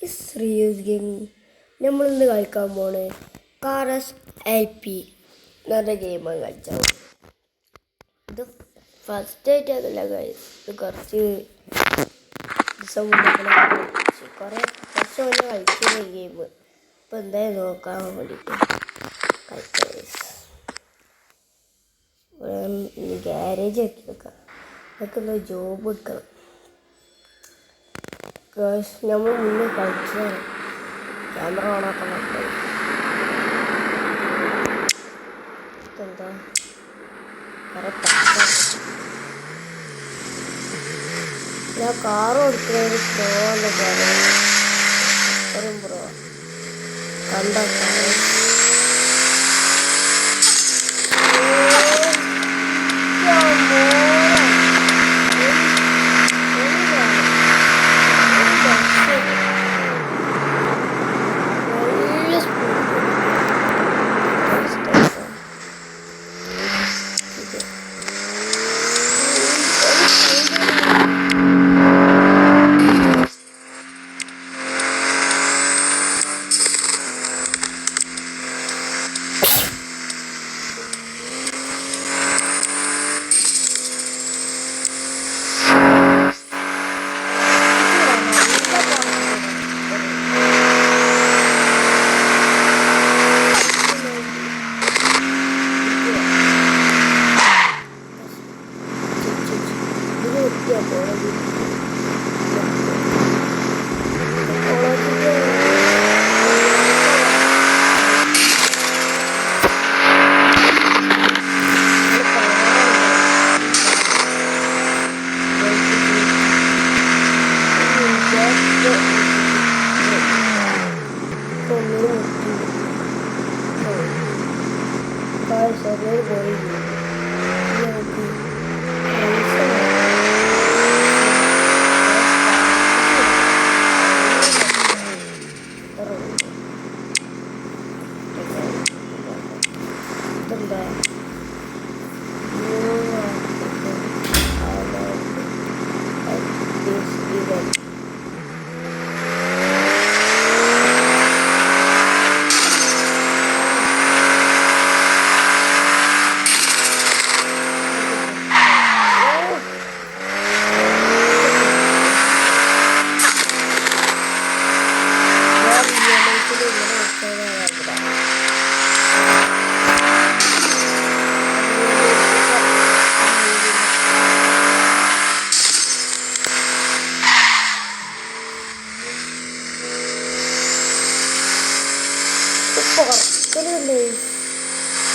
ശ്രീയൂസ് gaming നമ്മളിന്ന് കളിക്കാൻ പോണ് കാറസ് LP എന്ന് പറഞ്ഞ ഗെയിമാണ് കളിച്ചാൽ. ഇത് ഫസ്റ്റ് ആയിട്ടല്ല ഗൈസ്, ഇത് കുറച്ച് ദിവസം കുറേ വർഷം മുന്നേ കളിച്ചിരുന്ന ഗെയിം. ഇപ്പം എന്തായാലും നോക്കാൻ വേണ്ടിയിട്ട് ഗ്യാരേജ് ആക്കി വെക്കാം. അതൊക്കെ ജോബ് എടുക്കണം. നമ്മൾ മുന്നേ കളിച്ചതാണ്. ക്യാമറ ഓണാക്കാൻ പറ്റും. എന്താ ഞാൻ കാറ് കൊടുക്കുന്നത് പ്രോന്ന് പറയും. പ്രോ കണ്ടോ?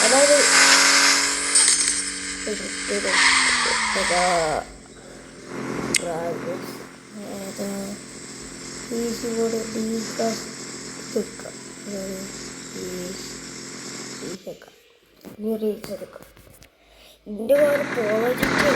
അതായത് റീച്ചെടുക്കാം. ഇതിൻ്റെ വേറെ പ്രോജക്റ്റ്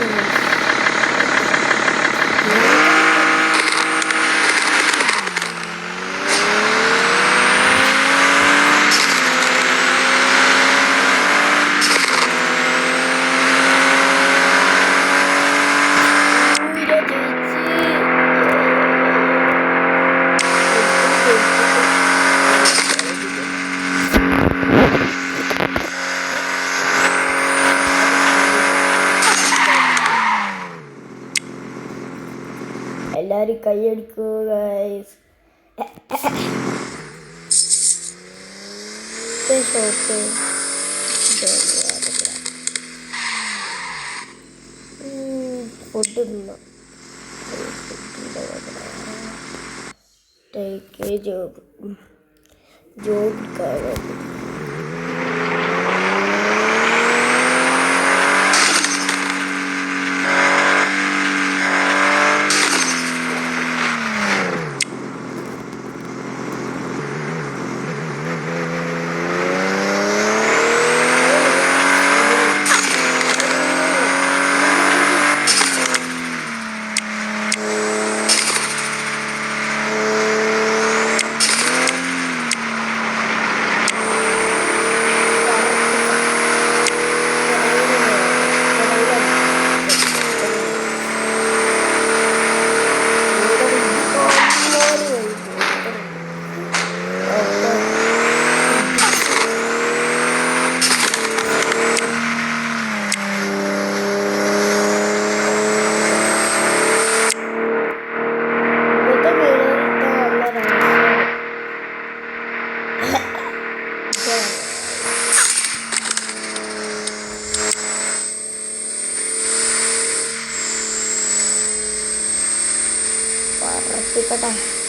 എല്ലാവരും കൈയടിക്കുക ഗൈസ്. ഷോപ്പ് ഫുഡ് തിന്നാം. ടേക്ക് ജോബ് കാണാൻ പോട്ടെ.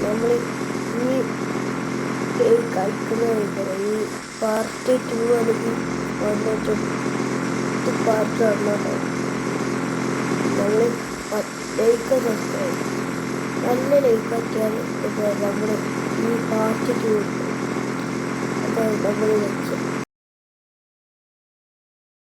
നമ്മൾ ഈ കളിക്കുന്ന ഈ പാർട്ട് 2 അല്ലെങ്കിൽ പാർട്ട് വന്നോ നമ്മൾ ലൈക്ക് സബ്സ്ക്രൈബ് നല്ല ലൈക്കാക്കിയാൽ ഇപ്പോൾ നമ്മൾ ഈ പാർട്ട് 2 അതായത് നമ്മൾ വെച്ച്